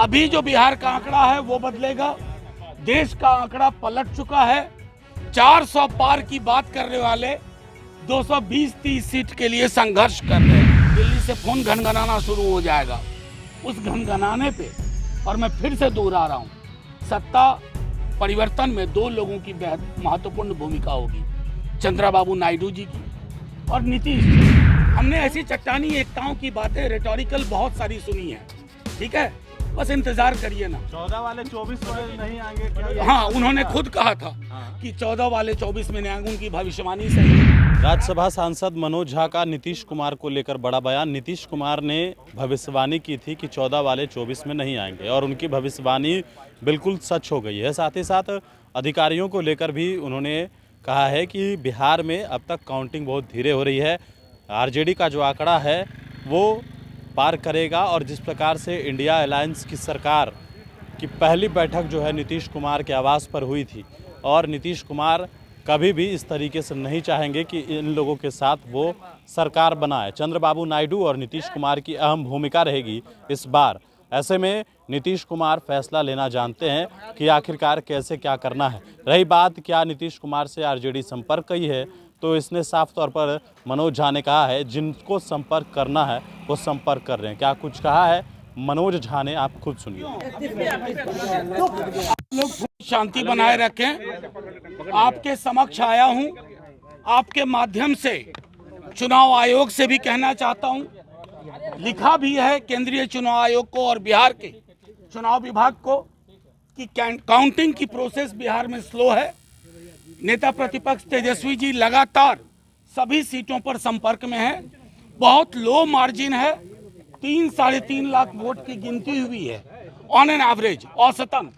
अभी जो बिहार का आंकड़ा है वो बदलेगा। देश का आंकड़ा पलट चुका है। 400 पार की बात करने वाले 220-30 सीट के लिए संघर्ष कर रहे हैं। दिल्ली से फोन घनघनाना शुरू हो जाएगा। उस घनघनाने पे, और मैं फिर से दोहरा रहा हूँ, सत्ता परिवर्तन में दो लोगों की बेहद महत्वपूर्ण भूमिका होगी, चंद्रबाबू नायडू जी की और नीतीश जी। हमने ऐसी चट्टानी एकताओं की बातें रेटोरिकल बहुत सारी सुनी है, ठीक है, बस इंतजार करिए ना। 14 वाले 24 में नहीं आएंगे क्या? हाँ, उन्होंने खुद कहा था कि 14 वाले 24 में नहीं आएंगे, उनकी भविष्यवाणी सही है। राज्यसभा सांसद मनोज झा का नीतीश कुमार को लेकर बड़ा बयान। नीतीश कुमार ने भविष्यवाणी की थी कि 14 वाले 24 में नहीं आएंगे और उनकी भविष्यवाणी बिल्कुल सच हो गई है। साथ ही साथ अधिकारियों को लेकर भी उन्होंने कहा है कि बिहार में अब तक काउंटिंग बहुत धीरे हो रही है। आरजेडी का जो आंकड़ा है वो पार करेगा और जिस प्रकार से इंडिया अलायंस की सरकार की पहली बैठक जो है नीतीश कुमार के आवास पर हुई थी और नीतीश कुमार कभी भी इस तरीके से नहीं चाहेंगे कि इन लोगों के साथ वो सरकार बनाए। चंद्रबाबू नायडू और नीतीश कुमार की अहम भूमिका रहेगी इस बार। ऐसे में नीतीश कुमार फैसला लेना जानते हैं कि आखिरकार कैसे क्या करना है। रही बात क्या नीतीश कुमार से आरजेडी संपर्क की है, तो इसने साफ तौर पर मनोज झा ने कहा है जिनको संपर्क करना है वो संपर्क कर रहे हैं। क्या कुछ कहा है मनोज झा ने, आप खुद सुनिए। लोग शांति बनाए रखें। आपके समक्ष आया हूं, आपके माध्यम से चुनाव आयोग से भी कहना चाहता हूं, लिखा भी है केंद्रीय चुनाव आयोग को और बिहार के चुनाव विभाग को कि काउंटिंग की प्रोसेस बिहार में स्लो है। नेता प्रतिपक्ष तेजस्वी जी लगातार सभी सीटों पर संपर्क में हैं। बहुत लो मार्जिन है, 3-3.5 लाख वोट की गिनती हुई है ऑन एन एवरेज, औसतन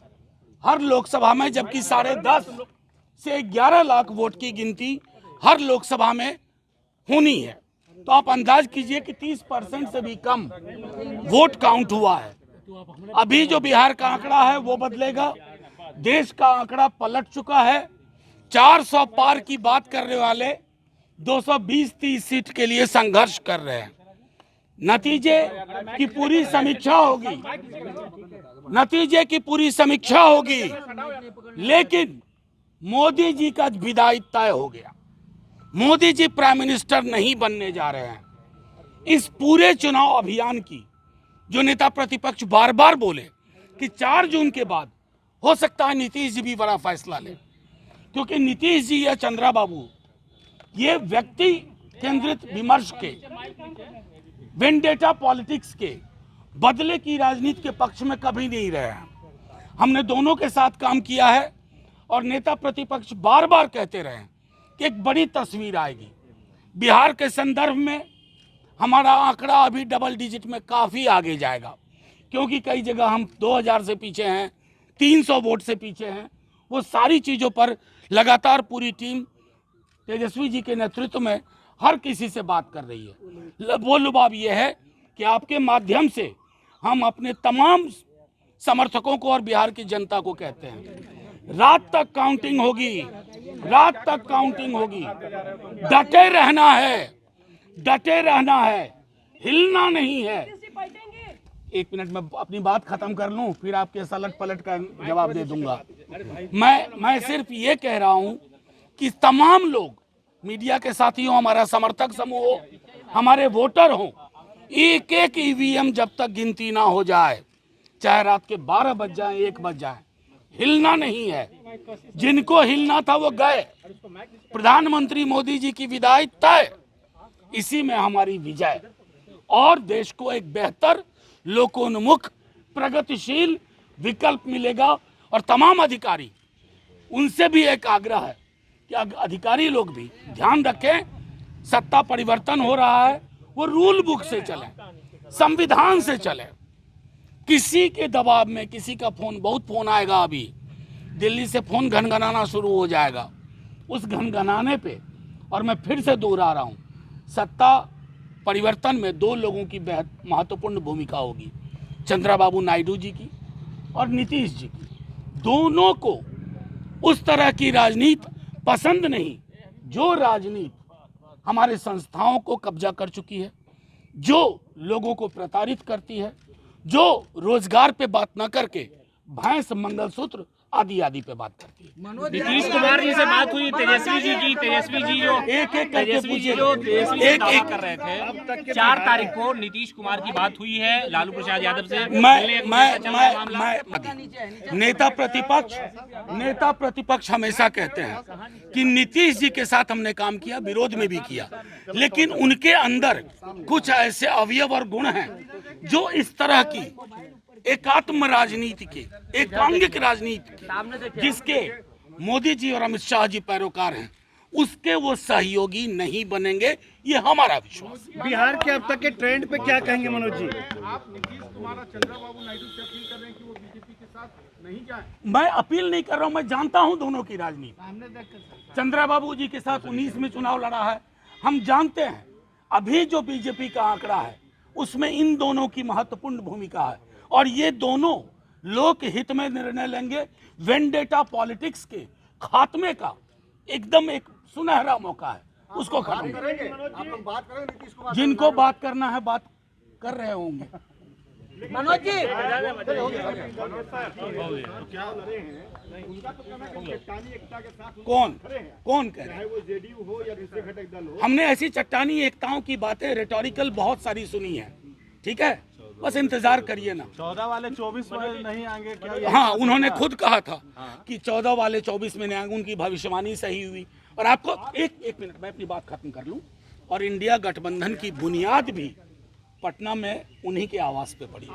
हर लोकसभा में, जबकि 10.5 से 11 लाख वोट की गिनती हर लोकसभा में होनी है। तो आप अंदाज कीजिए कि 30% से भी कम वोट काउंट हुआ है। अभी जो बिहार का आंकड़ा है वो बदलेगा। देश का आंकड़ा पलट चुका है। 400 पार की बात करने वाले 220-30 सीट के लिए संघर्ष कर रहे हैं। नतीजे की पूरी समीक्षा होगी, नतीजे की पूरी समीक्षा होगी, लेकिन मोदी जी का विदाई तय हो गया। मोदी जी प्राइम मिनिस्टर नहीं बनने जा रहे हैं। इस पूरे चुनाव अभियान की जो नेता प्रतिपक्ष बार बार बोले कि 4 जून के बाद हो सकता है नीतीश जी भी बड़ा फैसला ले, क्योंकि नीतीश जी या चंद्रबाबू ये व्यक्ति केंद्रित विमर्श के, वेंडेटा पॉलिटिक्स के, बदले की राजनीति के पक्ष में कभी नहीं रहे हैं। हमने दोनों के साथ काम किया है और नेता प्रतिपक्ष बार बार कहते रहे कि एक बड़ी तस्वीर आएगी। बिहार के संदर्भ में हमारा आंकड़ा अभी डबल डिजिट में काफ़ी आगे जाएगा, क्योंकि कई जगह हम 2000 से पीछे हैं, 300 वोट से पीछे हैं। वो सारी चीज़ों पर लगातार पूरी टीम तेजस्वी जी के नेतृत्व में हर किसी से बात कर रही है। वो लुभाव ये है कि आपके माध्यम से हम अपने तमाम समर्थकों को और बिहार की जनता को कहते हैं, रात तक काउंटिंग होगी, रात तक काउंटिंग होगी। डटे रहना है, डटे रहना है, हिलना नहीं है। 1 मिनट में अपनी बात खत्म कर लूं, फिर आपके सलट पलट का जवाब दे दूंगा। मैं सिर्फ ये कह रहा हूं कि तमाम लोग, मीडिया के साथी हो, हमारा समर्थक समूह हो, हमारे वोटर हो, एक एक ईवीएम जब तक गिनती ना हो जाए, चाहे रात के 12 बज जाए, 1 बज जाए, हिलना नहीं है। जिनको हिलना था वो गए। प्रधानमंत्री मोदी जी की विदाई तय, इसी में हमारी विजय और देश को एक बेहतर, लोकोन्मुख, प्रगतिशील विकल्प मिलेगा। और तमाम अधिकारी, उनसे भी एक आग्रह है कि अधिकारी लोग भी ध्यान रखें, सत्ता परिवर्तन हो रहा है, वो रूल बुक से चले, संविधान से चले। किसी के दबाव में किसी का फोन, बहुत फोन आएगा, अभी दिल्ली से फोन घनघनाना शुरू हो जाएगा। उस घनघनाने पे, और मैं फिर से दोहरा रहा हूँ, सत्ता परिवर्तन में दो लोगों की बेहद महत्वपूर्ण भूमिका होगी, चंद्रबाबू नायडू जी की और नीतीश जी की। दोनों को उस तरह की राजनीति पसंद नहीं जो राजनीति हमारे संस्थाओं को कब्जा कर चुकी है, जो लोगों को प्रताड़ित करती है, जो रोजगार पे बात न करके भैंस, मंगलसूत्र आदि आदि पे बात करती है। नीतीश कुमार जी से बात हुई, तेजस्वी जी की, तेजस्वी जी जो एक एक करके तेजस्वी जी पूछिए। जो तेजस्वी जी एक दावा एक कर रहे थे 4 तारीख को नीतीश कुमार की बात हुई है लालू प्रसाद यादव से। नेता प्रतिपक्ष हमेशा कहते हैं कि नीतीश जी के साथ हमने काम किया, विरोध में भी किया, लेकिन उनके अंदर कुछ ऐसे अवयव और गुण हैं जो इस तरह की एकात्म राजनीति की, एकांगिक राजनीति की, जिसके मोदी जी और अमित शाह जी पैरोकार हैं, उसके वो सहयोगी नहीं बनेंगे, ये हमारा विश्वास है। बिहार के अब तक के ट्रेंड पे क्या कहेंगे मनोज जी? आप नीतीश कुमार और चंद्रबाबू नायडू से अपील कर रहे हैं कि वो बीजेपी के साथ नहीं जाएं। मैं अपील नहीं कर रहा हूं, मैं जानता हूं दोनों की राजनीति। चंद्रबाबू जी के साथ 19 में चुनाव लड़ा है, हम जानते हैं। अभी जो बीजेपी का आंकड़ा है उसमें इन दोनों की महत्वपूर्ण भूमिका है, और ये दोनों लोक हित में निर्णय लेंगे। वेंडेटा पॉलिटिक्स के खात्मे का एकदम एक सुनहरा मौका है, उसको खत्म करेंगे। आप लोग बात करें नीतीश कुमार। जिनको बात करना है बात कर रहे होंगे। मनोज जी कौन कह रहे हैं? वो जेडीयू हो या दूसरे घटक दल हो, हमने ऐसी चट्टानी एकताओं की बातें रेटोरिकल बहुत सारी सुनी है, ठीक है, बस इंतजार करिए ना। 14 वाले 24 में नहीं आएंगे क्या? हाँ, उन्होंने खुद कहा था कि 14 वाले 24 में नहीं आएंगे, उनकी भविष्यवाणी सही हुई। और आपको एक मिनट, मैं अपनी बात खत्म कर लूं। और इंडिया गठबंधन की बुनियाद भी पटना में उन्हीं के आवास पे पड़ी।